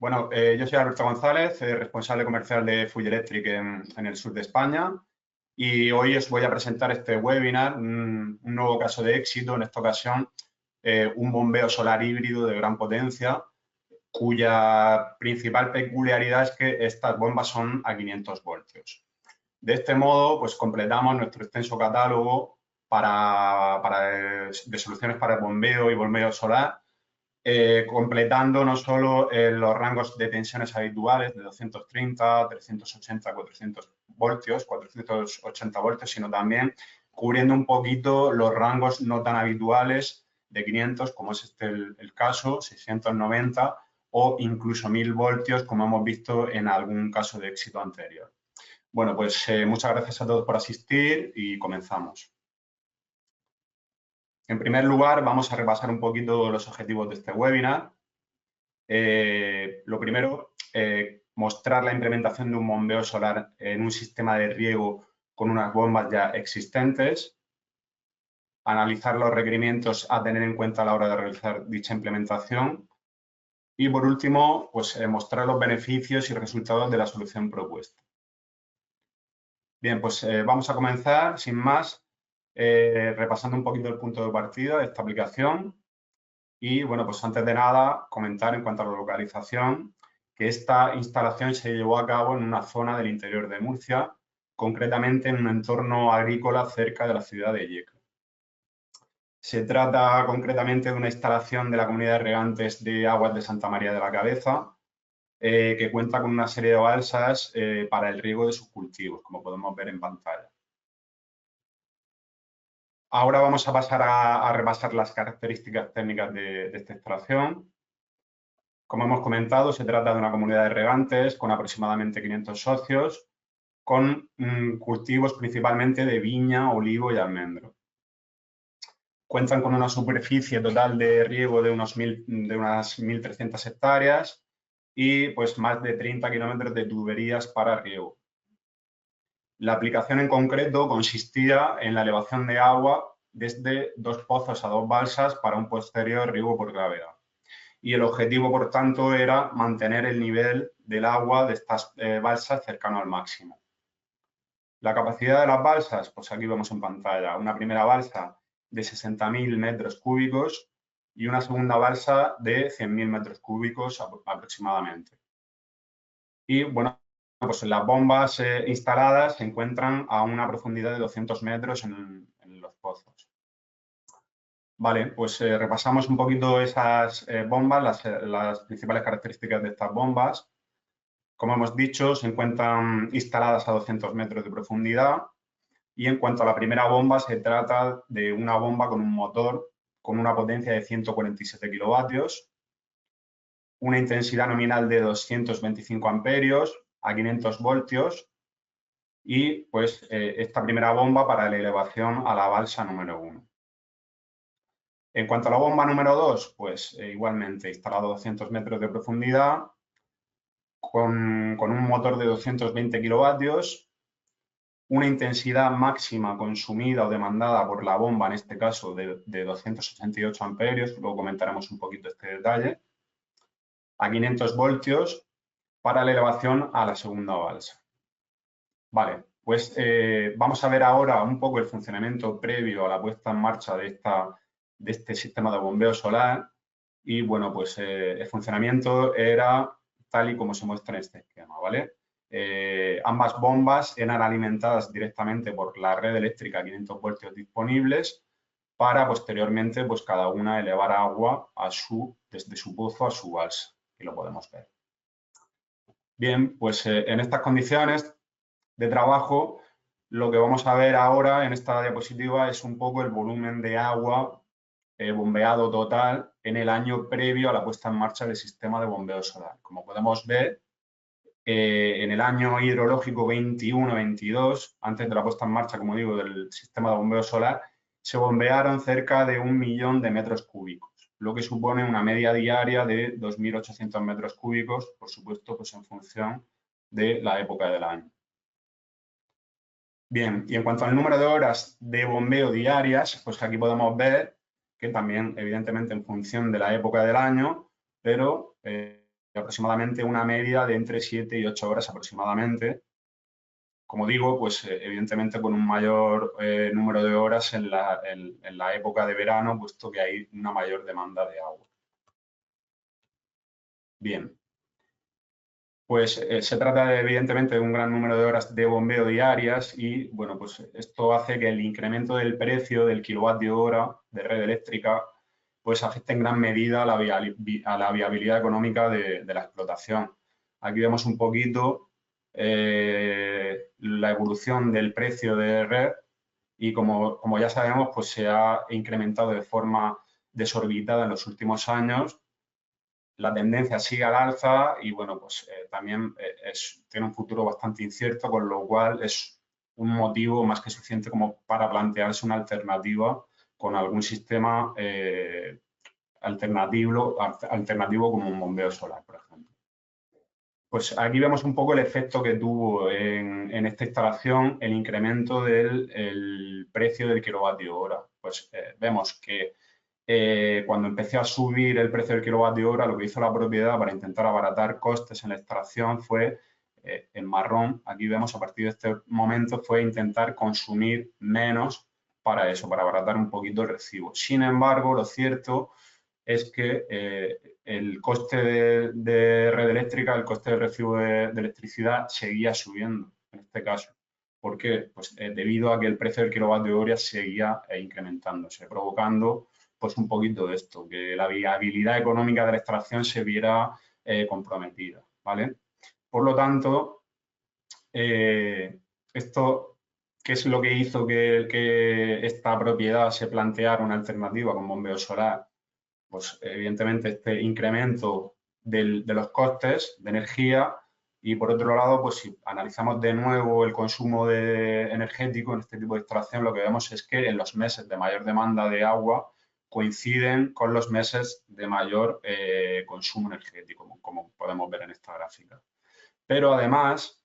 Bueno, yo soy Alberto González, responsable comercial de Full Electric en el sur de España, y hoy os voy a presentar este webinar, un nuevo caso de éxito, en esta ocasión un bombeo solar híbrido de gran potencia, cuya principal peculiaridad es que estas bombas son a 500 voltios. De este modo, pues completamos nuestro extenso catálogo de soluciones para el bombeo solar, completando no solo los rangos de tensiones habituales de 230, 380, 400 voltios, 480 voltios, sino también cubriendo un poquito los rangos no tan habituales de 500, como es el caso, 690 o incluso 1000 voltios, como hemos visto en algún caso de éxito anterior. Bueno, pues muchas gracias a todos por asistir y comenzamos. En primer lugar, vamos a repasar un poquito los objetivos de este webinar. Lo primero, mostrar la implementación de un bombeo solar en un sistema de riego con unas bombas ya existentes, analizar los requerimientos a tener en cuenta a la hora de realizar dicha implementación y, por último, pues, mostrar los beneficios y resultados de la solución propuesta. Bien, pues vamos a comenzar, sin más, repasando un poquito el punto de partida de esta aplicación. Y, bueno, pues antes de nada, comentar en cuanto a la localización, que esta instalación se llevó a cabo en una zona del interior de Murcia, concretamente en un entorno agrícola cerca de la ciudad de Lleida. Se trata concretamente de una instalación de la Comunidad de Regantes de Aguas de Santa María de la Cabeza, que cuenta con una serie de balsas para el riego de sus cultivos, como podemos ver en pantalla. Ahora vamos a pasar a repasar las características técnicas de esta instalación. Como hemos comentado, se trata de una comunidad de regantes con aproximadamente 500 socios, con cultivos principalmente de viña, olivo y almendro. Cuentan con una superficie total de riego de unas 1.300 hectáreas y pues más de 30 kilómetros de tuberías para riego. La aplicación en concreto consistía en la elevación de agua desde 2 pozos a 2 balsas para un posterior riego por gravedad. Y el objetivo, por tanto, era mantener el nivel del agua de estas balsas cercano al máximo. La capacidad de las balsas, pues aquí vemos en pantalla, una primera balsa de 60.000 metros cúbicos y una segunda balsa de 100.000 metros cúbicos aproximadamente. Y, bueno, pues las bombas instaladas se encuentran a una profundidad de 200 metros en los pozos. Vale, pues repasamos un poquito esas bombas, las principales características de estas bombas. Como hemos dicho, se encuentran instaladas a 200 metros de profundidad y en cuanto a la primera bomba, se trata de una bomba con un motor con una potencia de 147 kilovatios, una intensidad nominal de 225 amperios a 500 voltios y pues esta primera bomba para la elevación a la balsa número 1. En cuanto a la bomba número 2, pues igualmente instalado a 200 metros de profundidad con un motor de 220 kilovatios, una intensidad máxima consumida o demandada por la bomba, en este caso de 288 amperios, luego comentaremos un poquito este detalle, a 500 voltios para la elevación a la segunda balsa. Vale, pues vamos a ver ahora un poco el funcionamiento previo a la puesta en marcha de este sistema de bombeo solar y, bueno, pues el funcionamiento era tal y como se muestra en este esquema, ¿vale? Ambas bombas eran alimentadas directamente por la red eléctrica a 500 voltios disponibles para posteriormente, pues cada una elevar agua desde su pozo a su balsa, y lo podemos ver. Bien, pues en estas condiciones de trabajo, lo que vamos a ver ahora en esta diapositiva es un poco el volumen de agua bombeado total en el año previo a la puesta en marcha del sistema de bombeo solar. Como podemos ver, en el año hidrológico 21-22, antes de la puesta en marcha, como digo, del sistema de bombeo solar, se bombearon cerca de 1 millón de metros cúbicos, lo que supone una media diaria de 2.800 metros cúbicos, por supuesto, pues en función de la época del año. Bien, y en cuanto al número de horas de bombeo diarias, pues aquí podemos ver que también, evidentemente, en función de la época del año, pero aproximadamente una media de entre 7 y 8 horas aproximadamente. Como digo, pues evidentemente con un mayor número de horas en la época de verano, puesto que hay una mayor demanda de agua. Bien, pues se trata evidentemente de un gran número de horas de bombeo diarias y, bueno, pues esto hace que el incremento del precio del kilovatio hora de red eléctrica pues afecte en gran medida a la viabilidad económica de la explotación. Aquí vemos un poquito la evolución del precio de red y como ya sabemos, pues se ha incrementado de forma desorbitada en los últimos años. La tendencia sigue al alza y, bueno, pues también tiene un futuro bastante incierto, con lo cual es un motivo más que suficiente como para plantearse una alternativa con algún sistema alternativo como un bombeo solar, por ejemplo. Pues aquí vemos un poco el efecto que tuvo en esta instalación el incremento del precio del kilovatio hora. Pues vemos que cuando empecé a subir el precio del kilovatio hora, lo que hizo la propiedad para intentar abaratar costes en la extracción fue, en marrón, aquí vemos a partir de este momento, fue intentar consumir menos para eso, para abaratar un poquito el recibo. Sin embargo, lo cierto es que el coste de red eléctrica, el coste de recibo de electricidad seguía subiendo en este caso. ¿Por qué? Pues debido a que el precio del kilovatio hora seguía incrementándose, provocando pues un poquito de esto, que la viabilidad económica de la extracción se viera comprometida, ¿vale? Por lo tanto, esto, ¿qué es lo que hizo que esta propiedad se planteara una alternativa con bombeo solar? Pues evidentemente este incremento de los costes de energía y por otro lado, pues si analizamos de nuevo el consumo energético en este tipo de instalación, lo que vemos es que en los meses de mayor demanda de agua coinciden con los meses de mayor consumo energético, como podemos ver en esta gráfica. Pero además,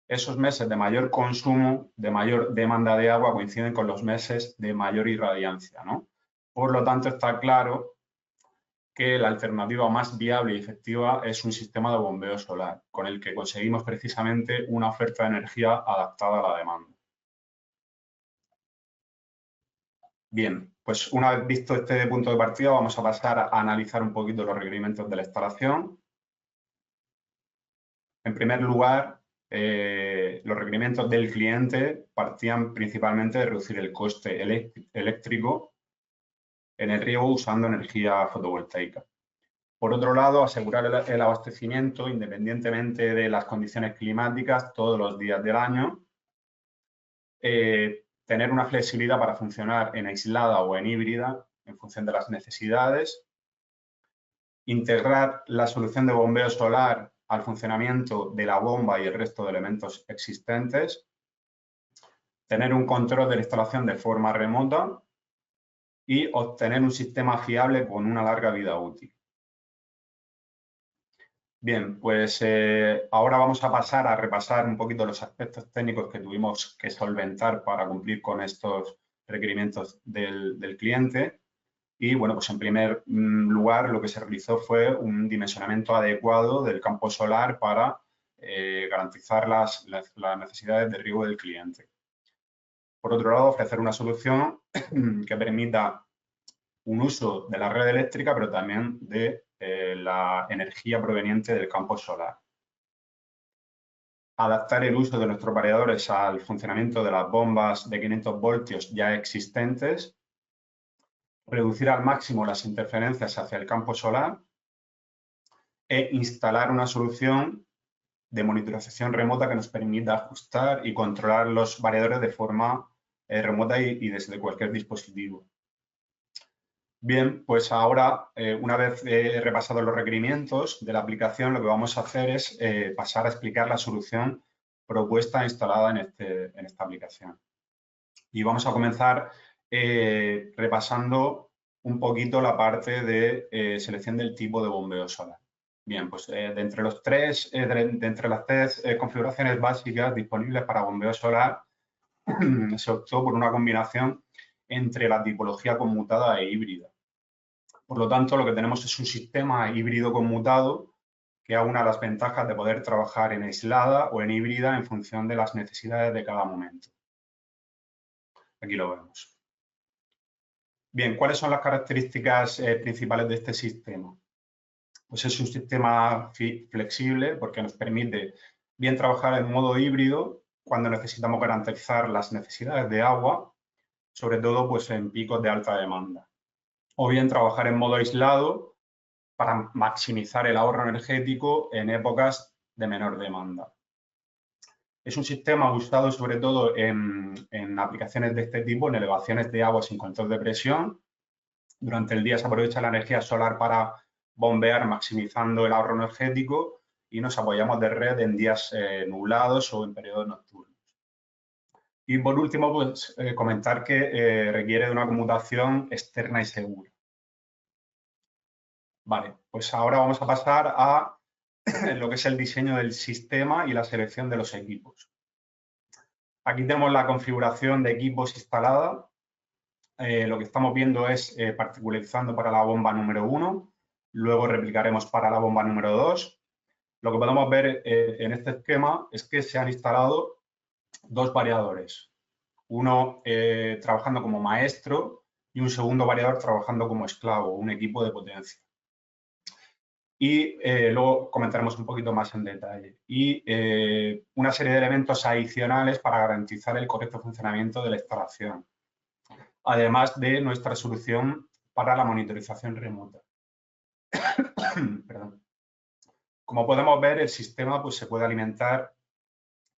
esos meses de mayor consumo, de mayor demanda de agua, coinciden con los meses de mayor irradiancia, ¿no? Por lo tanto, está claro que la alternativa más viable y efectiva es un sistema de bombeo solar, con el que conseguimos precisamente una oferta de energía adaptada a la demanda. Bien, pues una vez visto este punto de partida, vamos a pasar a analizar un poquito los requerimientos de la instalación. En primer lugar, los requerimientos del cliente partían principalmente de reducir el coste eléctrico en el riego usando energía fotovoltaica. Por otro lado, asegurar el abastecimiento independientemente de las condiciones climáticas todos los días del año. Tener una flexibilidad para funcionar en aislada o en híbrida en función de las necesidades. Integrar la solución de bombeo solar al funcionamiento de la bomba y el resto de elementos existentes. Tener un control de la instalación de forma remota y obtener un sistema fiable con una larga vida útil. Bien, pues ahora vamos a pasar a repasar un poquito los aspectos técnicos que tuvimos que solventar para cumplir con estos requerimientos del cliente. Y bueno, pues en primer lugar lo que se realizó fue un dimensionamiento adecuado del campo solar para garantizar las necesidades de riego del cliente. Por otro lado, ofrecer una solución que permita un uso de la red eléctrica, pero también de la energía proveniente del campo solar. Adaptar el uso de nuestros variadores al funcionamiento de las bombas de 500 voltios ya existentes. Reducir al máximo las interferencias hacia el campo solar e instalar una solución de monitorización remota que nos permita ajustar y controlar los variadores de forma remota y desde cualquier dispositivo. Bien, pues ahora, una vez repasados los requerimientos de la aplicación, lo que vamos a hacer es pasar a explicar la solución propuesta e instalada en esta aplicación. Y vamos a comenzar repasando un poquito la parte de selección del tipo de bombeo solar. Bien, pues de entre las tres configuraciones básicas disponibles para bombeo solar, se optó por una combinación entre la tipología conmutada e híbrida. Por lo tanto, lo que tenemos es un sistema híbrido conmutado que aúna las ventajas de poder trabajar en aislada o en híbrida en función de las necesidades de cada momento. Aquí lo vemos. Bien, ¿cuáles son las características principales de este sistema? Pues es un sistema flexible porque nos permite bien trabajar en modo híbrido cuando necesitamos garantizar las necesidades de agua, sobre todo pues, en picos de alta demanda. O bien trabajar en modo aislado para maximizar el ahorro energético en épocas de menor demanda. Es un sistema usado sobre todo en aplicaciones de este tipo, en elevaciones de agua sin control de presión. Durante el día se aprovecha la energía solar para bombear, maximizando el ahorro energético, y nos apoyamos de red en días nublados o en periodos nocturnos. Y por último, pues, comentar que requiere de una conmutación externa y segura. Vale, pues ahora vamos a pasar a lo que es el diseño del sistema y la selección de los equipos. Aquí tenemos la configuración de equipos instalada. Lo que estamos viendo es particularizando para la bomba número 1, luego replicaremos para la bomba número 2. Lo que podemos ver en este esquema es que se han instalado dos variadores, uno trabajando como maestro y un segundo variador trabajando como esclavo, un equipo de potencia. Y luego comentaremos un poquito más en detalle. Y una serie de elementos adicionales para garantizar el correcto funcionamiento de la instalación, además de nuestra solución para la monitorización remota. Perdón. Como podemos ver, el sistema pues, se puede alimentar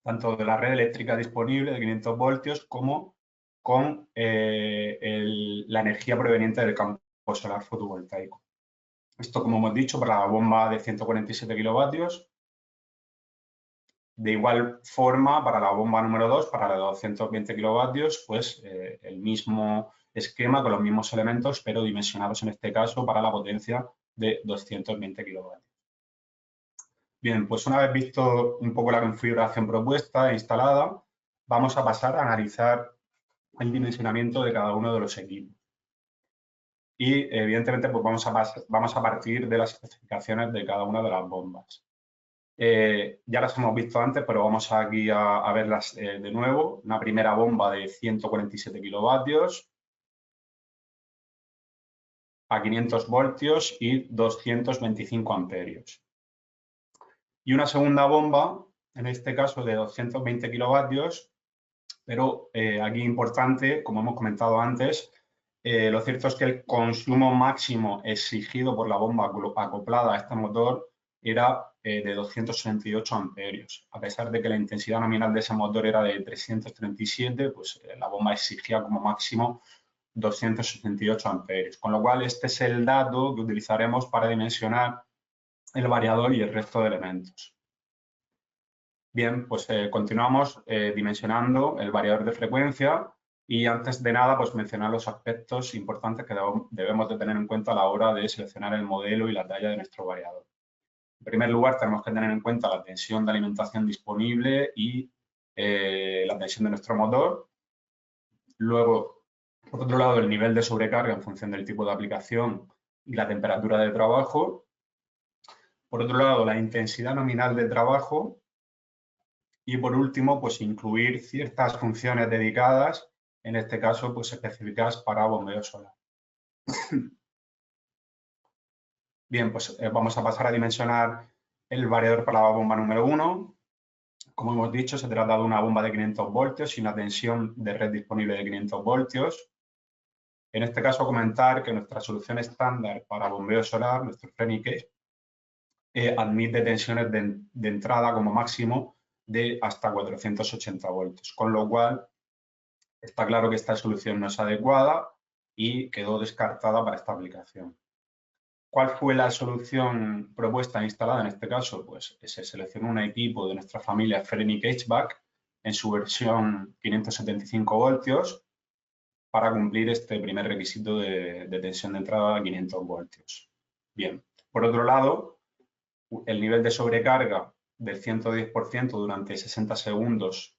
tanto de la red eléctrica disponible de 500 voltios como con la energía proveniente del campo solar fotovoltaico. Esto, como hemos dicho, para la bomba de 147 kilovatios. De igual forma, para la bomba número 2, para la de 220 kilovatios, pues el mismo esquema con los mismos elementos, pero dimensionados en este caso para la potencia de 220 kilovatios. Bien, pues una vez visto un poco la configuración propuesta e instalada, vamos a pasar a analizar el dimensionamiento de cada uno de los equipos. Y, evidentemente, pues vamos a partir de las especificaciones de cada una de las bombas. Ya las hemos visto antes, pero vamos aquí a verlas de nuevo. Una primera bomba de 147 kilovatios a 500 voltios y 225 amperios. Y una segunda bomba, en este caso de 220 kilovatios, pero aquí importante, como hemos comentado antes, lo cierto es que el consumo máximo exigido por la bomba acoplada a este motor era de 268 amperios. A pesar de que la intensidad nominal de ese motor era de 337, pues la bomba exigía como máximo 268 amperios. Con lo cual, este es el dato que utilizaremos para dimensionar el variador y el resto de elementos. Bien, pues continuamos dimensionando el variador de frecuencia y antes de nada pues mencionar los aspectos importantes que debemos de tener en cuenta a la hora de seleccionar el modelo y la talla de nuestro variador. En primer lugar, tenemos que tener en cuenta la tensión de alimentación disponible y la tensión de nuestro motor. Luego, por otro lado, el nivel de sobrecarga en función del tipo de aplicación y la temperatura de trabajo. Por otro lado, la intensidad nominal de trabajo. Y por último, pues incluir ciertas funciones dedicadas, en este caso, pues específicas para bombeo solar. Bien, pues vamos a pasar a dimensionar el variador para la bomba número 1. Como hemos dicho, se trata de una bomba de 500 voltios y una tensión de red disponible de 500 voltios. En este caso, comentar que nuestra solución estándar para bombeo solar, nuestro Frenique, admite tensiones de entrada como máximo de hasta 480 voltios, con lo cual está claro que esta solución no es adecuada y quedó descartada para esta aplicación. ¿Cuál fue la solución propuesta e instalada en este caso? Pues se seleccionó un equipo de nuestra familia Frenic HVAC en su versión 575 voltios para cumplir este primer requisito de tensión de entrada a 500 voltios. Bien, por otro lado, el nivel de sobrecarga del 110% durante 60 segundos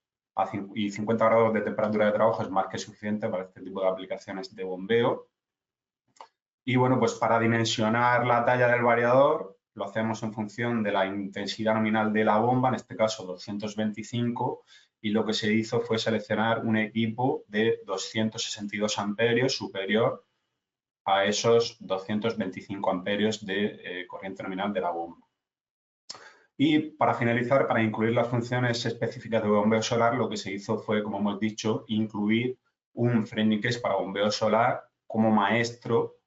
y 50 grados de temperatura de trabajo es más que suficiente para este tipo de aplicaciones de bombeo. Y bueno, pues para dimensionar la talla del variador, lo hacemos en función de la intensidad nominal de la bomba, en este caso 225, y lo que se hizo fue seleccionar un equipo de 262 amperios superior a esos 225 amperios de corriente nominal de la bomba. Y para finalizar, para incluir las funciones específicas de bombeo solar, lo que se hizo fue, como hemos dicho, incluir un Fresnel case para bombeo solar como maestro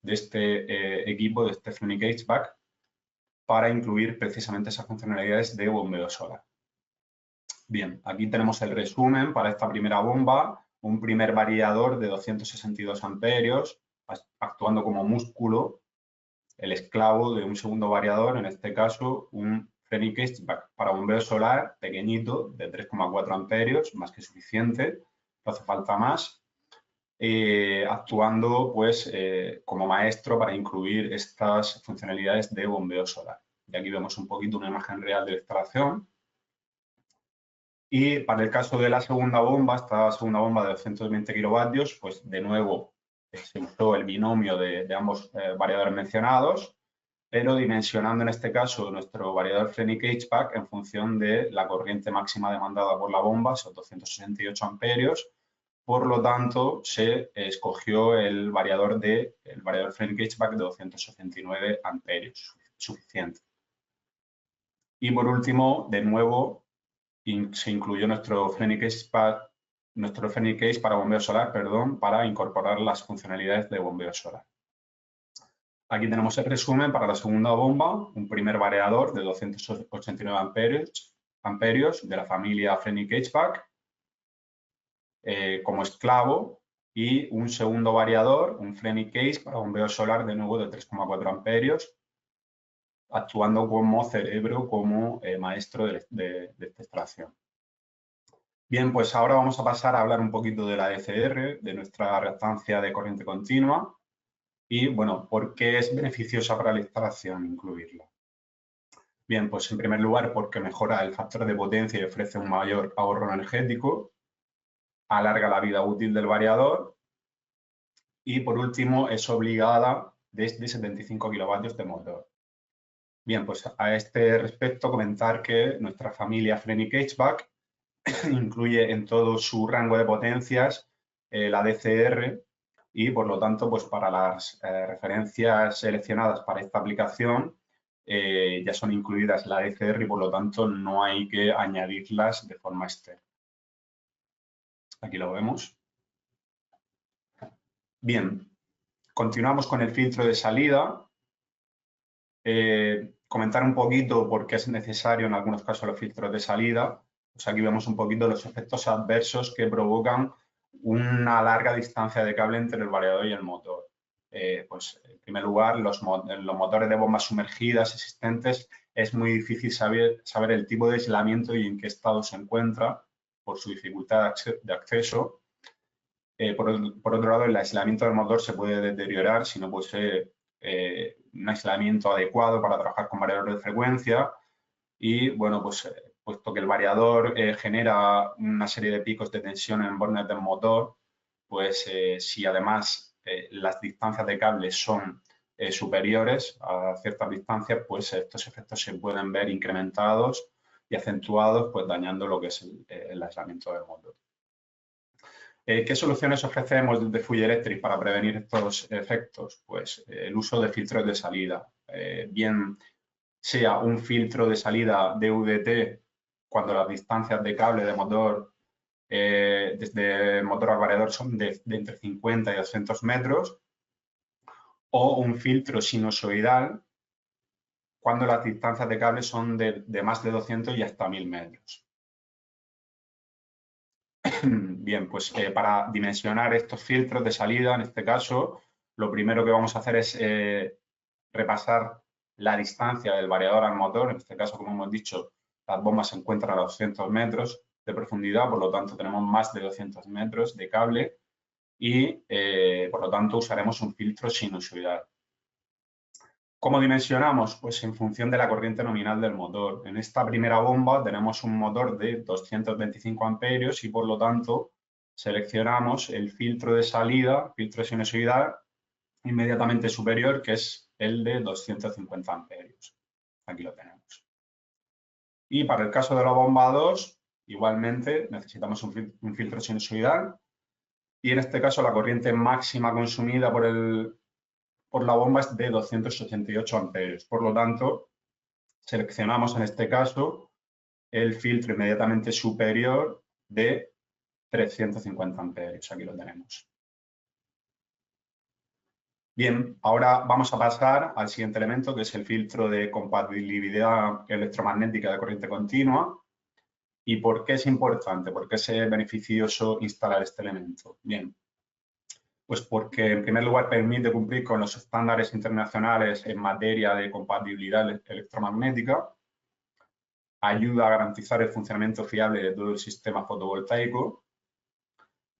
de este equipo, de este Fresnel HVAC, para incluir precisamente esas funcionalidades de bombeo solar. Bien, aquí tenemos el resumen para esta primera bomba, un primer variador de 262 amperios, actuando como músculo, el esclavo de un segundo variador, en este caso un Fresnel case para bombeo solar pequeñito de 3,4 amperios, más que suficiente, no hace falta más, actuando pues como maestro para incluir estas funcionalidades de bombeo solar. Y aquí vemos un poquito una imagen real de la instalación. Y para el caso de la segunda bomba, esta segunda bomba de 220 kilovatios, pues de nuevo se usó el binomio de ambos variadores mencionados, pero dimensionando en este caso nuestro variador Fresnel HVAC en función de la corriente máxima demandada por la bomba, son 268 amperios. Por lo tanto, se escogió el variador Fresnel HVAC de 269 amperios, suficiente. Y por último, de nuevo, se incluyó nuestro Fresnel case para bombeo solar, para incorporar las funcionalidades de bombeo solar. Aquí tenemos el resumen para la segunda bomba, un primer variador de 289 amperios de la familia Fresnel HVAC como esclavo, y un segundo variador, un Fresnel case para bombeo solar de nuevo de 3,4 amperios, actuando como cerebro, como maestro de esta instalación. Bien, pues ahora vamos a pasar a hablar un poquito de la DCR, de nuestra reactancia de corriente continua y, bueno, por qué es beneficiosa para la instalación incluirla. Bien, pues en primer lugar porque mejora el factor de potencia y ofrece un mayor ahorro energético, alarga la vida útil del variador y, por último, es obligada desde 75 kilovatios de motor. Bien, pues a este respecto comentar que nuestra familia Fresnel HVAC incluye en todo su rango de potencias la DCR y, por lo tanto, pues para las referencias seleccionadas para esta aplicación ya son incluidas la DCR y, por lo tanto, no hay que añadirlas de forma externa. Aquí lo vemos. Bien, continuamos con el filtro de salida. Comentar un poquito por qué es necesario en algunos casos los filtros de salida. Pues aquí vemos un poquito los efectos adversos que provocan una larga distancia de cable entre el variador y el motor. Pues en primer lugar, los motores de bombas sumergidas existentes es muy difícil saber el tipo de aislamiento y en qué estado se encuentra por su dificultad de acceso. Por otro lado, el aislamiento del motor se puede deteriorar si no posee un aislamiento adecuado para trabajar con variadores de frecuencia y, bueno, pues puesto que el variador genera una serie de picos de tensión en bornes del motor, pues si además las distancias de cable son superiores a ciertas distancias, pues estos efectos se pueden ver incrementados y acentuados, pues dañando lo que es el aislamiento del motor. ¿Qué soluciones ofrecemos desde Fuji Electric para prevenir estos efectos? Pues el uso de filtros de salida, bien sea un filtro de salida DVT cuando las distancias de cable de motor desde motor al variador son de entre 50 y 200 metros, o un filtro sinusoidal cuando las distancias de cable son de más de 200 y hasta 1000 metros. Bien, pues para dimensionar estos filtros de salida, en este caso, lo primero que vamos a hacer es repasar la distancia del variador al motor. En este caso, como hemos dicho, las bombas se encuentran a 200 metros de profundidad, por lo tanto tenemos más de 200 metros de cable y, por lo tanto, usaremos un filtro sinusoidal. ¿Cómo dimensionamos? Pues en función de la corriente nominal del motor. En esta primera bomba tenemos un motor de 225 amperios y, por lo tanto, seleccionamos el filtro de salida, filtro sinusoidal, inmediatamente superior, que es el de 250 amperios. Aquí lo tenemos. Y para el caso de la bomba 2, igualmente necesitamos un filtro sinusoidal. Y en este caso la corriente máxima consumida por la bomba es de 288 amperios. Por lo tanto, seleccionamos en este caso el filtro inmediatamente superior de 350 amperios. Aquí lo tenemos. Bien, ahora vamos a pasar al siguiente elemento, que es el filtro de compatibilidad electromagnética de corriente continua. ¿Y por qué es importante? ¿Por qué es beneficioso instalar este elemento? Bien, pues porque en primer lugar permite cumplir con los estándares internacionales en materia de compatibilidad electromagnética, ayuda a garantizar el funcionamiento fiable de todo el sistema fotovoltaico,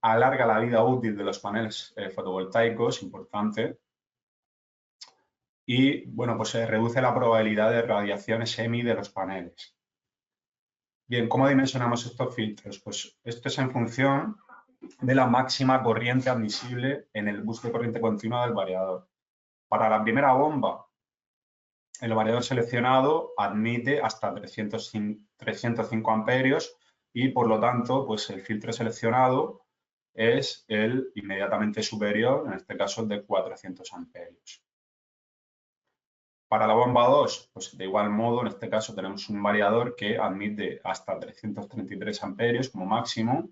alarga la vida útil de los paneles fotovoltaicos, importante, y bueno, pues se reduce la probabilidad de radiación semi de los paneles. Bien, ¿cómo dimensionamos estos filtros? Pues esto es en función de la máxima corriente admisible en el bus de corriente continua del variador. Para la primera bomba, el variador seleccionado admite hasta 305 amperios y, por lo tanto, pues el filtro seleccionado es el inmediatamente superior, en este caso de 400 amperios. Para la bomba 2, pues de igual modo, en este caso tenemos un variador que admite hasta 333 amperios como máximo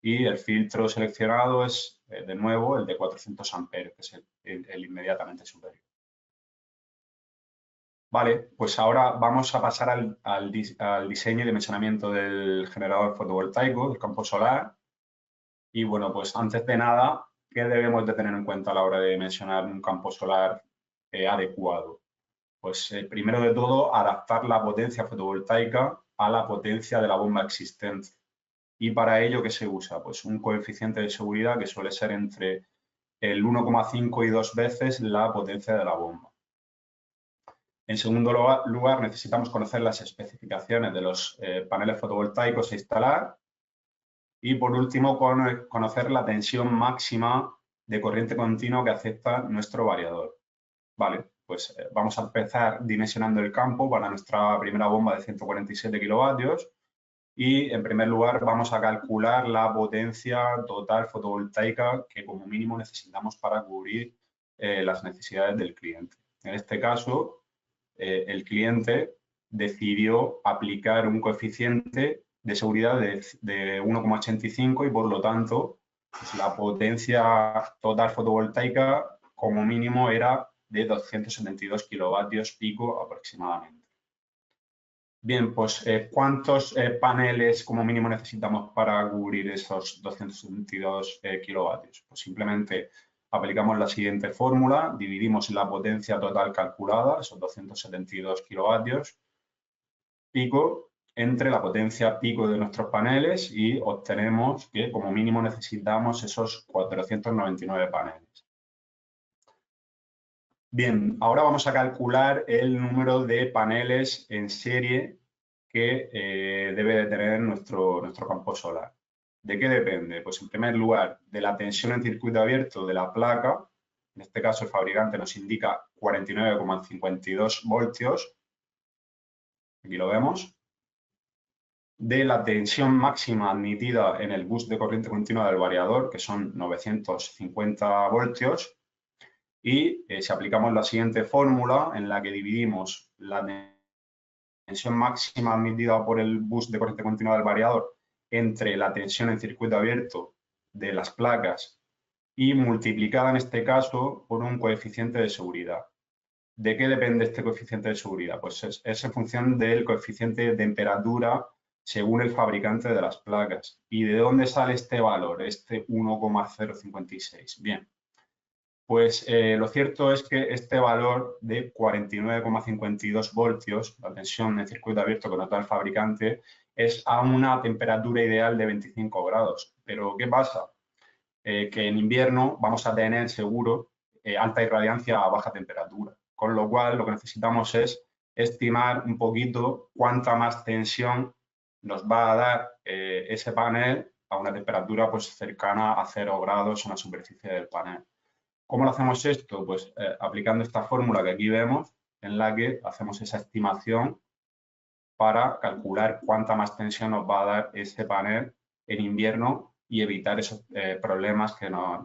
y el filtro seleccionado es, de nuevo, el de 400 amperios, que es el inmediatamente superior. Vale, pues ahora vamos a pasar al diseño y dimensionamiento del generador fotovoltaico, del campo solar. Y bueno, pues antes de nada, ¿qué debemos de tener en cuenta a la hora de dimensionar un campo solar adecuado? Pues primero de todo, adaptar la potencia fotovoltaica a la potencia de la bomba existente. Y para ello, ¿qué se usa? Pues un coeficiente de seguridad que suele ser entre el 1,5 y 2 veces la potencia de la bomba. En segundo lugar, necesitamos conocer las especificaciones de los paneles fotovoltaicos a instalar. Y por último, conocer la tensión máxima de corriente continua que acepta nuestro variador. Vale, pues vamos a empezar dimensionando el campo para nuestra primera bomba de 147 kilovatios. Y en primer lugar vamos a calcular la potencia total fotovoltaica que como mínimo necesitamos para cubrir las necesidades del cliente. En este caso, el cliente decidió aplicar un coeficiente de seguridad de 1,85 y por lo tanto pues, la potencia total fotovoltaica como mínimo era de 272 kilovatios pico aproximadamente. Bien, pues ¿cuántos paneles como mínimo necesitamos para cubrir esos 272 kilovatios? Pues simplemente aplicamos la siguiente fórmula, dividimos la potencia total calculada, esos 272 kilovatios pico, entre la potencia pico de nuestros paneles y obtenemos que como mínimo necesitamos esos 499 paneles. Bien, ahora vamos a calcular el número de paneles en serie que debe de tener nuestro campo solar. ¿De qué depende? Pues en primer lugar, de la tensión en circuito abierto de la placa. En este caso, el fabricante nos indica 49,52 voltios. Aquí lo vemos. De la tensión máxima admitida en el bus de corriente continua del variador, que son 950 voltios. Y si aplicamos la siguiente fórmula en la que dividimos la tensión máxima admitida por el bus de corriente continua del variador entre la tensión en circuito abierto de las placas y multiplicada en este caso por un coeficiente de seguridad. ¿De qué depende este coeficiente de seguridad? Pues es en función del coeficiente de temperatura según el fabricante de las placas. ¿Y de dónde sale este valor, este 1,056? Bien, pues lo cierto es que este valor de 49,52 voltios, la tensión en circuito abierto que nota el fabricante, es a una temperatura ideal de 25 grados. Pero ¿qué pasa? Que en invierno vamos a tener seguro alta irradiancia a baja temperatura. Con lo cual lo que necesitamos es estimar un poquito cuánta más tensión nos va a dar ese panel a una temperatura pues cercana a 0 grados en la superficie del panel. ¿Cómo lo hacemos esto? Pues aplicando esta fórmula que aquí vemos, en la que hacemos esa estimación para calcular cuánta más tensión nos va a dar ese panel en invierno y evitar esos problemas que nos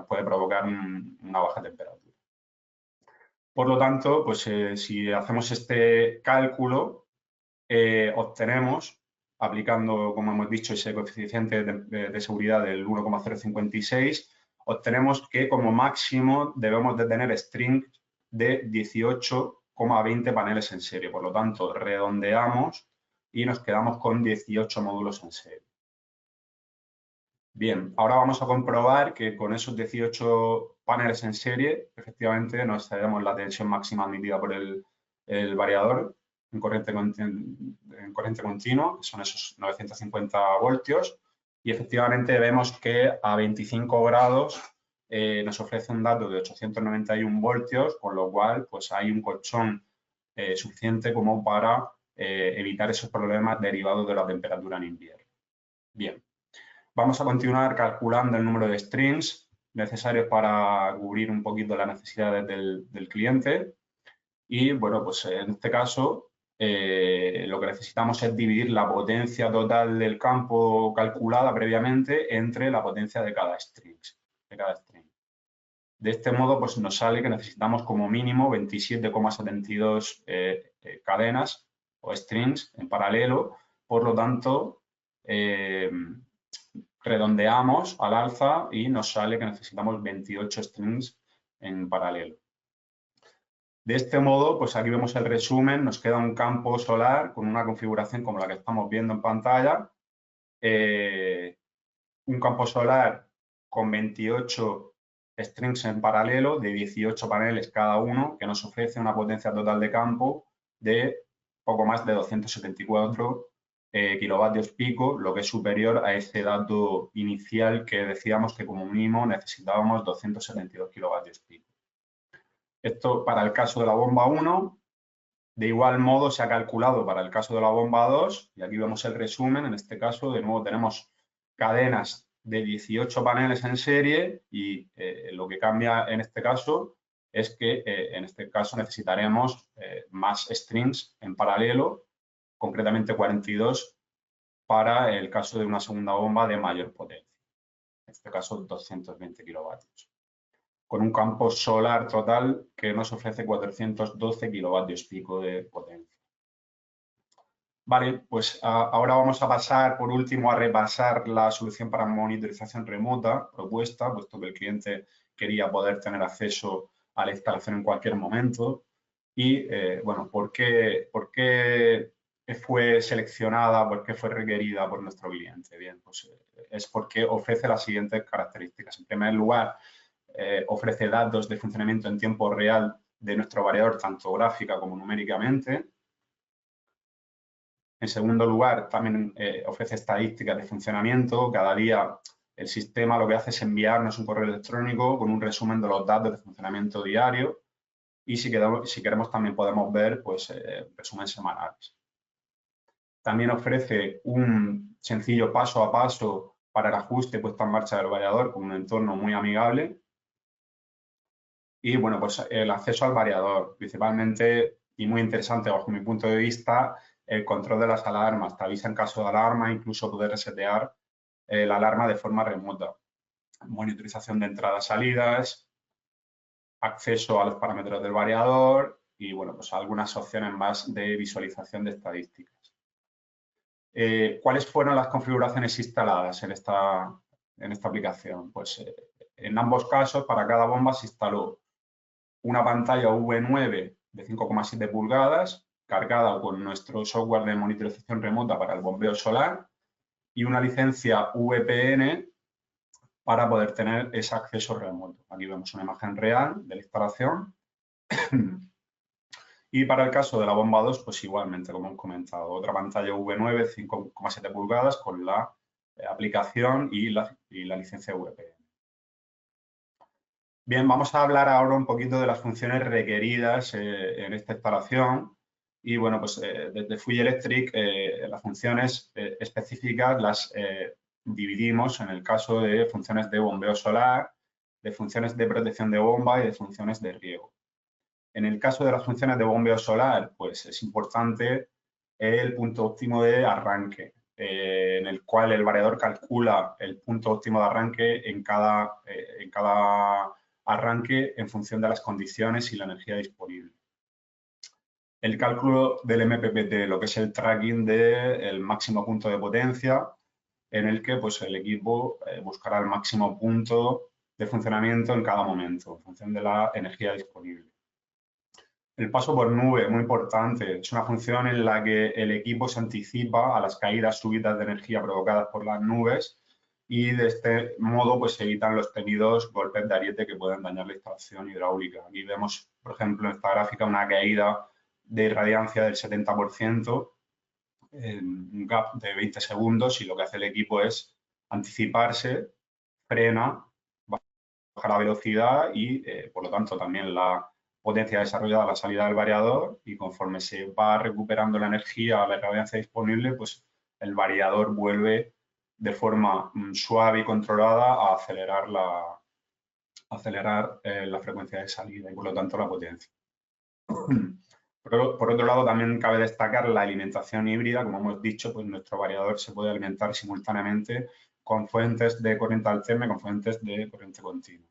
puede provocar una baja temperatura. Por lo tanto, pues si hacemos este cálculo, obtenemos, aplicando, como hemos dicho, ese coeficiente de seguridad del 1,056, obtenemos que como máximo debemos de tener strings de 18,20 paneles en serie. Por lo tanto, redondeamos y nos quedamos con 18 módulos en serie. Bien, ahora vamos a comprobar que con esos 18 paneles en serie, efectivamente, nos excedemos la tensión máxima admitida por el variador en corriente continua, que son esos 950 voltios, y efectivamente vemos que a 25 grados nos ofrece un dato de 891 voltios, con lo cual pues hay un colchón suficiente como para evitar esos problemas derivados de la temperatura en invierno. Bien. Vamos a continuar calculando el número de strings necesarios para cubrir un poquito las necesidades del cliente. Y, bueno, pues en este caso lo que necesitamos es dividir la potencia total del campo calculada previamente entre la potencia de cada string. De este modo, pues nos sale que necesitamos como mínimo 27,72 cadenas o strings en paralelo. Por lo tanto, redondeamos al alza y nos sale que necesitamos 28 strings en paralelo. De este modo, pues aquí vemos el resumen, nos queda un campo solar con una configuración como la que estamos viendo en pantalla. Un campo solar con 28 strings en paralelo de 18 paneles cada uno, que nos ofrece una potencia total de campo de poco más de 274 kilovatios pico, lo que es superior a ese dato inicial que decíamos que como mínimo necesitábamos 272 kilovatios pico. Esto para el caso de la bomba 1, de igual modo se ha calculado para el caso de la bomba 2, y aquí vemos el resumen. En este caso, de nuevo, tenemos cadenas de 18 paneles en serie y lo que cambia en este caso es que en este caso necesitaremos más strings en paralelo, concretamente 42, para el caso de una segunda bomba de mayor potencia, en este caso 220 kilovatios, con un campo solar total que nos ofrece 412 kilovatios pico de potencia. Vale, pues ahora vamos a pasar por último a repasar la solución para monitorización remota propuesta, puesto que el cliente quería poder tener acceso a la instalación en cualquier momento. Y, bueno, ¿por qué fue seleccionada, por qué fue requerida por nuestro cliente? Bien, pues es porque ofrece las siguientes características. En primer lugar, ofrece datos de funcionamiento en tiempo real de nuestro variador, tanto gráfica como numéricamente. En segundo lugar, también ofrece estadísticas de funcionamiento. Cada día el sistema lo que hace es enviarnos un correo electrónico con un resumen de los datos de funcionamiento diario. Y si queremos también podemos ver pues, resúmenes semanales. También ofrece un sencillo paso a paso para el ajuste puesta en marcha del variador con un entorno muy amigable. Y bueno, pues el acceso al variador, principalmente y muy interesante bajo mi punto de vista, el control de las alarmas. Te avisa en caso de alarma, incluso poder resetear la alarma de forma remota. Monitorización de entradas-salidas, acceso a los parámetros del variador y, bueno, pues algunas opciones más de visualización de estadísticas. ¿Cuáles fueron las configuraciones instaladas en esta aplicación? Pues en ambos casos, para cada bomba se instaló una pantalla V9 de 5,7 pulgadas cargada con nuestro software de monitorización remota para el bombeo solar y una licencia VPN para poder tener ese acceso remoto. Aquí vemos una imagen real de la instalación. Y para el caso de la bomba 2, pues igualmente, como hemos comentado, otra pantalla V9 5,7 pulgadas con la aplicación y la licencia VPN. Bien, vamos a hablar ahora un poquito de las funciones requeridas en esta instalación. Y bueno, pues desde Fuji Electric las funciones específicas las dividimos en el caso de funciones de bombeo solar de funciones de protección de bomba y de funciones de riego. En el caso de las funciones de bombeo solar, pues es importante el punto óptimo de arranque, en el cual el variador calcula el punto óptimo de arranque en cada arranque en función de las condiciones y la energía disponible. El cálculo del MPPT, lo que es el tracking del máximo punto de potencia, en el que pues, el equipo buscará el máximo punto de funcionamiento en cada momento, en función de la energía disponible. El paso por nube, muy importante, es una función en la que el equipo se anticipa a las caídas súbitas de energía provocadas por las nubes y de este modo pues, se evitan los temidos golpes de ariete que pueden dañar la instalación hidráulica. Aquí vemos, por ejemplo, en esta gráfica una caída de irradiancia del 70%, un gap de 20 segundos, y lo que hace el equipo es anticiparse, frena, baja la velocidad y, por lo tanto, también la potencia desarrollada a la salida del variador, y conforme se va recuperando la energía, la irradiancia disponible, pues el variador vuelve de forma suave y controlada a acelerar la frecuencia de salida y, por lo tanto, la potencia. Por otro lado, también cabe destacar la alimentación híbrida. Como hemos dicho, pues nuestro variador se puede alimentar simultáneamente con fuentes de corriente alterna y con fuentes de corriente continua.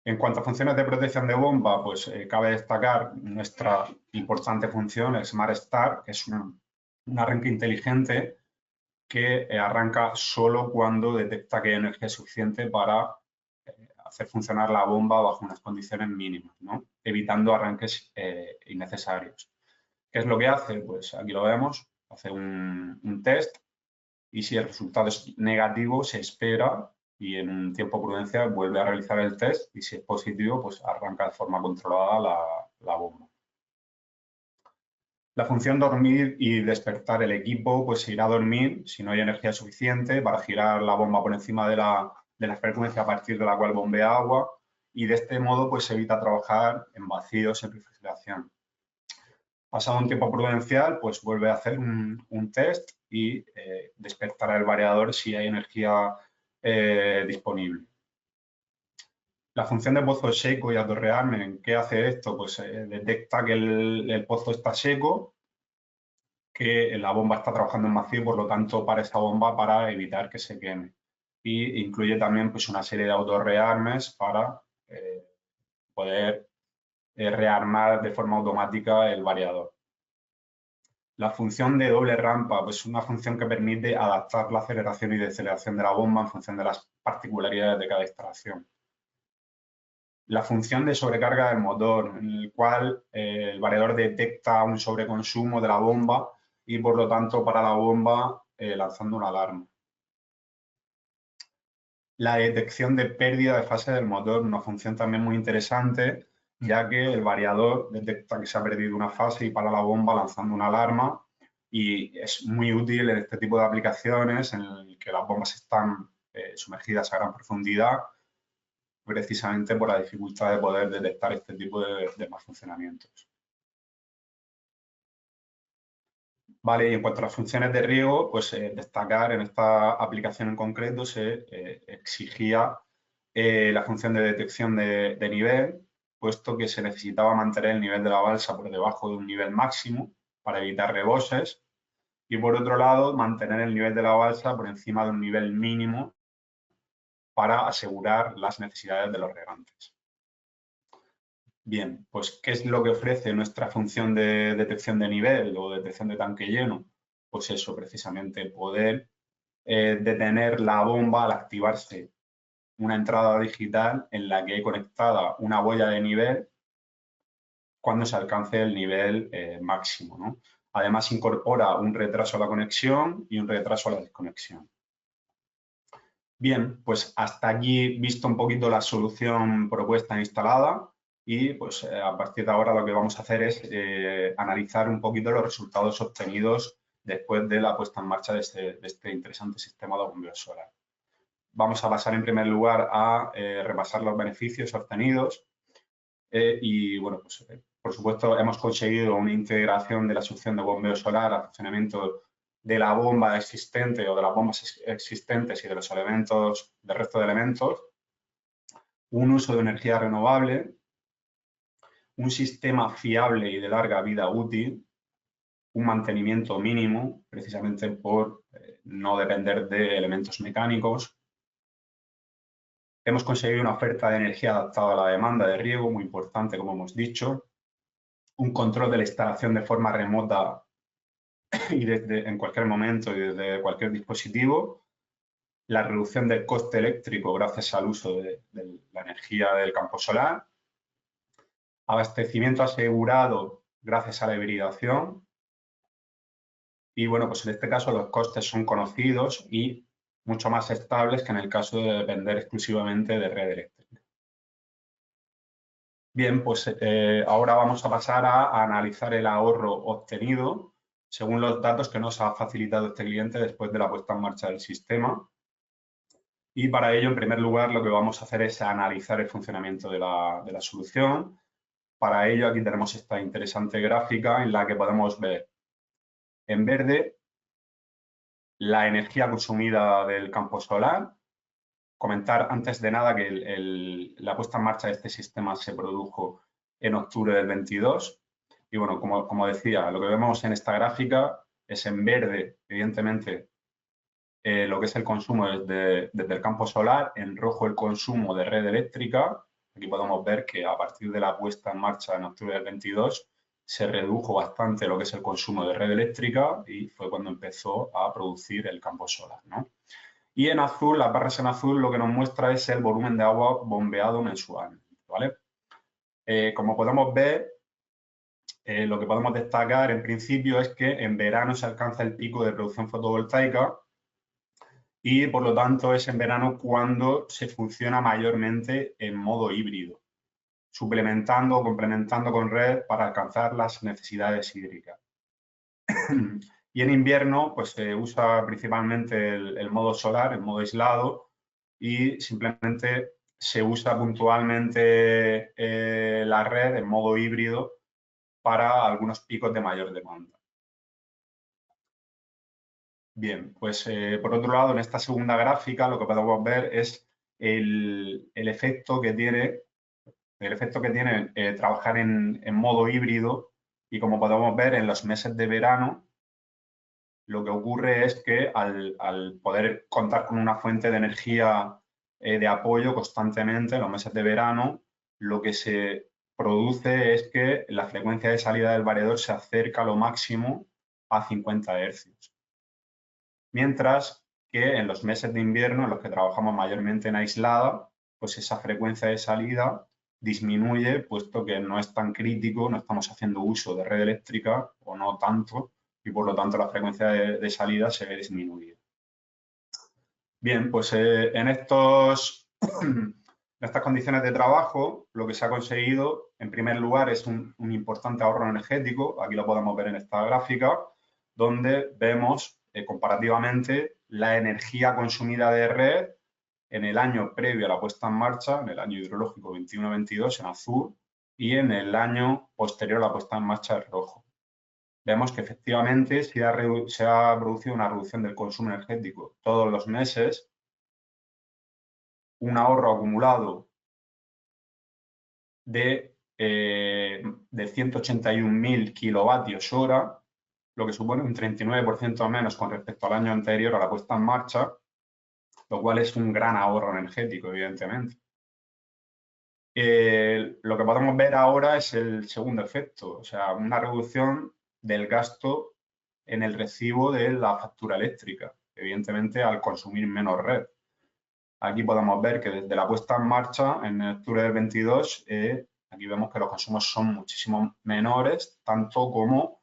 En cuanto a funciones de protección de bomba, pues cabe destacar nuestra importante función, el Smart Start, que es un arranque inteligente que arranca solo cuando detecta que hay energía suficiente para hacer funcionar la bomba bajo unas condiciones mínimas, ¿no? Evitando arranques innecesarios. ¿Qué es lo que hace? Pues aquí lo vemos, hace un test, y si el resultado es negativo se espera y en un tiempo prudencial vuelve a realizar el test, y si es positivo pues arranca de forma controlada la bomba. La función dormir y despertar, el equipo pues se irá a dormir si no hay energía suficiente para girar la bomba por encima de la frecuencia a partir de la cual bombea agua, y de este modo pues se evita trabajar en vacíos en refrigeración. Pasado un tiempo prudencial, pues vuelve a hacer un test y despertará el variador si hay energía disponible. La función de pozo seco y autorrearme, ¿qué hace esto? Pues detecta que el pozo está seco, que la bomba está trabajando en vacío, por lo tanto para esta bomba para evitar que se queme. Y incluye también pues, una serie de autorrearmes para poder rearmar de forma automática el variador. La función de doble rampa, pues una función que permite adaptar la aceleración y deceleración de la bomba en función de las particularidades de cada instalación. La función de sobrecarga del motor, en el cual el variador detecta un sobreconsumo de la bomba y, por lo tanto, para la bomba lanzando una alarma. La detección de pérdida de fase del motor, una función también muy interesante, ya que el variador detecta que se ha perdido una fase y para la bomba lanzando una alarma, y es muy útil en este tipo de aplicaciones en el que las bombas están sumergidas a gran profundidad, precisamente por la dificultad de poder detectar este tipo de mal funcionamientos. Vale, y en cuanto a las funciones de riego, pues destacar en esta aplicación en concreto se exigía la función de detección de nivel, puesto que se necesitaba mantener el nivel de la balsa por debajo de un nivel máximo para evitar reboses, y por otro lado mantener el nivel de la balsa por encima de un nivel mínimo para asegurar las necesidades de los regantes. Bien, pues ¿qué es lo que ofrece nuestra función de detección de nivel o detección de tanque lleno? Pues eso, precisamente, poder detener la bomba al activarse una entrada digital en la que hay conectada una boya de nivel cuando se alcance el nivel máximo, ¿no? Además, incorpora un retraso a la conexión y un retraso a la desconexión. Bien, pues hasta aquí visto un poquito la solución propuesta e instalada, y pues a partir de ahora lo que vamos a hacer es analizar un poquito los resultados obtenidos después de la puesta en marcha de este interesante sistema de bombeo solar. Vamos a pasar en primer lugar a repasar los beneficios obtenidos y, bueno, pues por supuesto hemos conseguido una integración de la solución de bombeo solar al funcionamiento de la bomba existente o de las bombas existentes y de los elementos, del resto de elementos, un uso de energía renovable, un sistema fiable y de larga vida útil, un mantenimiento mínimo, precisamente por no depender de elementos mecánicos. Hemos conseguido una oferta de energía adaptada a la demanda de riego, muy importante, como hemos dicho, un control de la instalación de forma remota y en cualquier momento y desde cualquier dispositivo, la reducción del coste eléctrico gracias al uso de la energía del campo solar, abastecimiento asegurado gracias a la hibridación y, bueno, pues en este caso los costes son conocidos y mucho más estables que en el caso de depender exclusivamente de red eléctrica. Bien, pues ahora vamos a pasar a analizar el ahorro obtenido según los datos que nos ha facilitado este cliente después de la puesta en marcha del sistema. Y para ello, en primer lugar, lo que vamos a hacer es analizar el funcionamiento de la solución. Para ello, aquí tenemos esta interesante gráfica en la que podemos ver en verde la energía consumida del campo solar. Comentar antes de nada que la puesta en marcha de este sistema se produjo en octubre del 22. Y bueno, como decía, lo que vemos en esta gráfica es en verde, evidentemente, lo que es el consumo desde el campo solar, en rojo el consumo de red eléctrica. Aquí podemos ver que a partir de la puesta en marcha en octubre del 22 se redujo bastante lo que es el consumo de red eléctrica y fue cuando empezó a producir el campo solar, ¿no? Y en azul, las barras en azul, lo que nos muestra es el volumen de agua bombeado mensual, ¿vale? Como podemos ver, lo que podemos destacar en principio es que en verano se alcanza el pico de producción fotovoltaica y por lo tanto es en verano cuando se funciona mayormente en modo híbrido, suplementando o complementando con red para alcanzar las necesidades hídricas. Y en invierno pues se usa principalmente el modo solar, el modo aislado, y simplemente se usa puntualmente la red en modo híbrido para algunos picos de mayor demanda. Bien, pues por otro lado, en esta segunda gráfica lo que podemos ver es el efecto que tiene, trabajar en modo híbrido, y como podemos ver en los meses de verano, lo que ocurre es que al poder contar con una fuente de energía de apoyo constantemente en los meses de verano, lo que se produce es que la frecuencia de salida del variador se acerca a lo máximo a 50 Hz. Mientras que en los meses de invierno, en los que trabajamos mayormente en aislada, pues esa frecuencia de salida disminuye, puesto que no es tan crítico, no estamos haciendo uso de red eléctrica o no tanto, y por lo tanto la frecuencia de salida se ve disminuida. Bien, pues en estas condiciones de trabajo, lo que se ha conseguido, en primer lugar, es un importante ahorro energético. Aquí lo podemos ver en esta gráfica, donde vemos comparativamente la energía consumida de red en el año previo a la puesta en marcha, en el año hidrológico 21-22 en azul, y en el año posterior a la puesta en marcha en rojo. Vemos que efectivamente se ha producido una reducción del consumo energético todos los meses, un ahorro acumulado de 181.000 kilovatios hora, lo que supone un 39% menos con respecto al año anterior a la puesta en marcha, lo cual es un gran ahorro energético, evidentemente. Lo que podemos ver ahora es el segundo efecto, o sea, una reducción del gasto en el recibo de la factura eléctrica, evidentemente al consumir menos red. Aquí podemos ver que desde la puesta en marcha, en octubre del 22, aquí vemos que los consumos son muchísimo menores, tanto como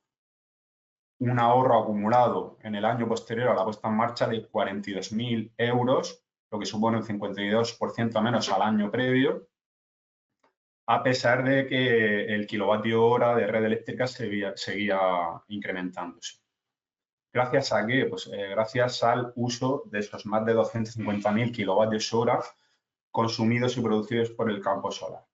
un ahorro acumulado en el año posterior a la puesta en marcha de 42.000 euros, lo que supone un 52% menos al año previo, a pesar de que el kilovatio hora de red eléctrica seguía incrementándose. ¿Gracias a qué? Pues gracias al uso de esos más de 250.000 kilovatios hora consumidos y producidos por el campo solar.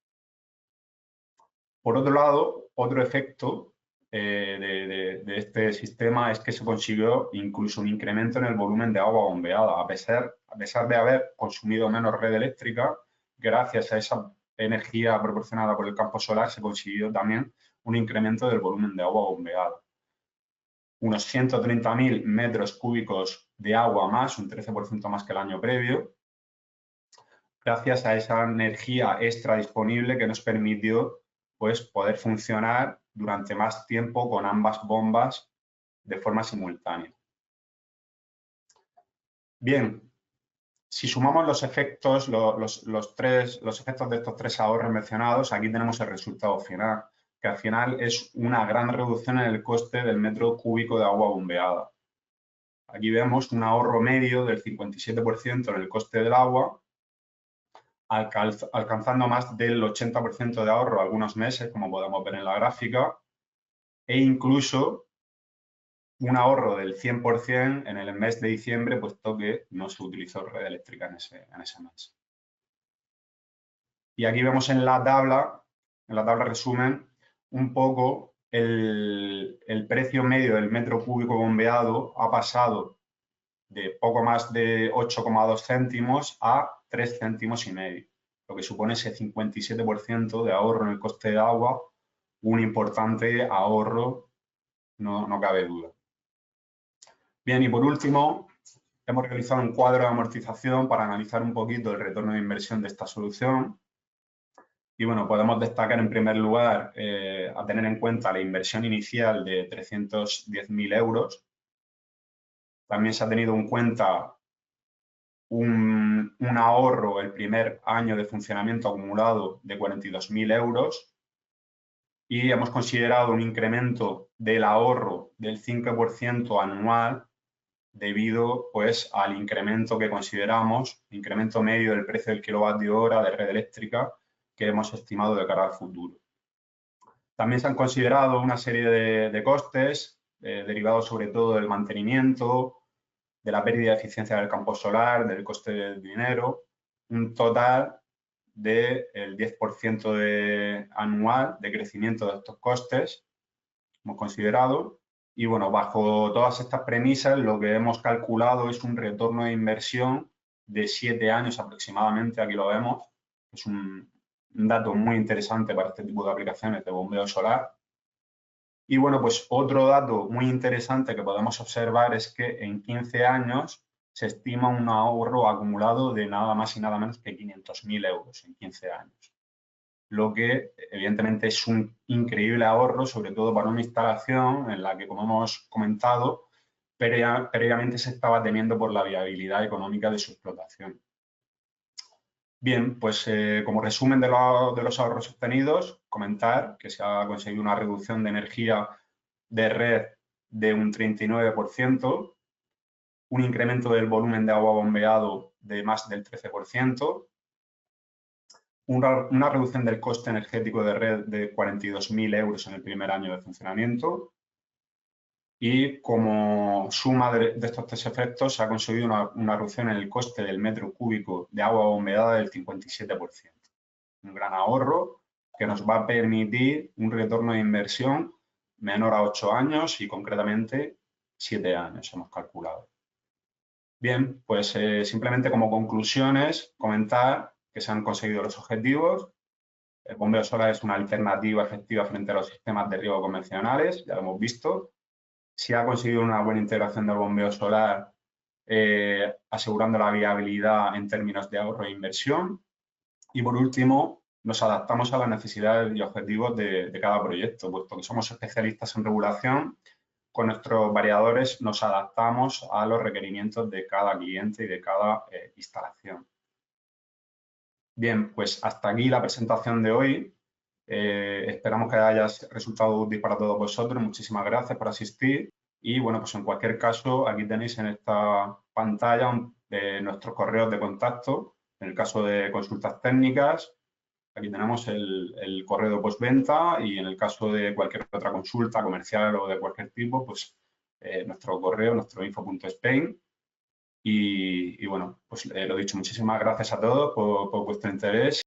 Por otro lado, otro efecto de este sistema es que se consiguió incluso un incremento en el volumen de agua bombeada, a pesar de haber consumido menos red eléctrica. Gracias a esa energía proporcionada por el campo solar se consiguió también un incremento del volumen de agua bombeada. Unos 130.000 metros cúbicos de agua más, un 13% más que el año previo, gracias a esa energía extra disponible que nos permitió pues, poder funcionar durante más tiempo con ambas bombas de forma simultánea. Bien, si sumamos los efectos, los efectos de estos tres ahorros mencionados, aquí tenemos el resultado final, que al final es una gran reducción en el coste del metro cúbico de agua bombeada. Aquí vemos un ahorro medio del 57% en el coste del agua, alcanzando más del 80% de ahorro algunos meses, como podemos ver en la gráfica, e incluso un ahorro del 100% en el mes de diciembre, puesto que no se utilizó red eléctrica en ese mes. Y aquí vemos en la tabla resumen, un poco el precio medio del metro cúbico bombeado ha pasado de poco más de 8,2 céntimos a 3 céntimos y medio, lo que supone ese 57% de ahorro en el coste de agua, un importante ahorro, no cabe duda. Bien, y por último, hemos realizado un cuadro de amortización para analizar un poquito el retorno de inversión de esta solución. Y bueno, podemos destacar en primer lugar a tener en cuenta la inversión inicial de 310.000 euros. También se ha tenido en cuenta un ahorro el primer año de funcionamiento acumulado de 42.000 euros y hemos considerado un incremento del ahorro del 5% anual debido pues, al incremento que consideramos, incremento medio del precio del kilovatio hora de red eléctrica que hemos estimado de cara al futuro. También se han considerado una serie de costes derivados sobre todo del mantenimiento, de la pérdida de eficiencia del campo solar, del coste del dinero, un total del 10% anual de crecimiento de estos costes, hemos considerado. Y bueno, bajo todas estas premisas, lo que hemos calculado es un retorno de inversión de 7 años aproximadamente, aquí lo vemos, es un dato muy interesante para este tipo de aplicaciones de bombeo solar. Y bueno, pues otro dato muy interesante que podemos observar es que en 15 años se estima un ahorro acumulado de nada más y nada menos que 500.000 euros en 15 años. Lo que evidentemente es un increíble ahorro, sobre todo para una instalación en la que, como hemos comentado, previamente se estaba teniendo por la viabilidad económica de su explotación. Bien, pues como resumen de los ahorros obtenidos, comentar que se ha conseguido una reducción de energía de red de un 39%, un incremento del volumen de agua bombeado de más del 13%, una reducción del coste energético de red de 42.000 euros en el primer año de funcionamiento y como suma de estos tres efectos se ha conseguido una reducción en el coste del metro cúbico de agua bombeada del 57%. Un gran ahorro que nos va a permitir un retorno de inversión menor a 8 años y concretamente 7 años hemos calculado. Bien, pues simplemente como conclusiones comentar que se han conseguido los objetivos. El bombeo solar es una alternativa efectiva frente a los sistemas de riego convencionales, ya lo hemos visto. Se ha conseguido una buena integración del bombeo solar, asegurando la viabilidad en términos de ahorro e inversión. Y por último, nos adaptamos a las necesidades y objetivos de cada proyecto, puesto que somos especialistas en regulación. Con nuestros variadores nos adaptamos a los requerimientos de cada cliente y de cada instalación. Bien, pues hasta aquí la presentación de hoy. Esperamos que haya resultado útil para todos vosotros. Muchísimas gracias por asistir. Y bueno, pues en cualquier caso, aquí tenéis en esta pantalla nuestros correos de contacto. En el caso de consultas técnicas, aquí tenemos el correo de postventa y en el caso de cualquier otra consulta comercial o de cualquier tipo, pues nuestro correo, nuestro info.spain. Y bueno, pues lo dicho, muchísimas gracias a todos por vuestro interés.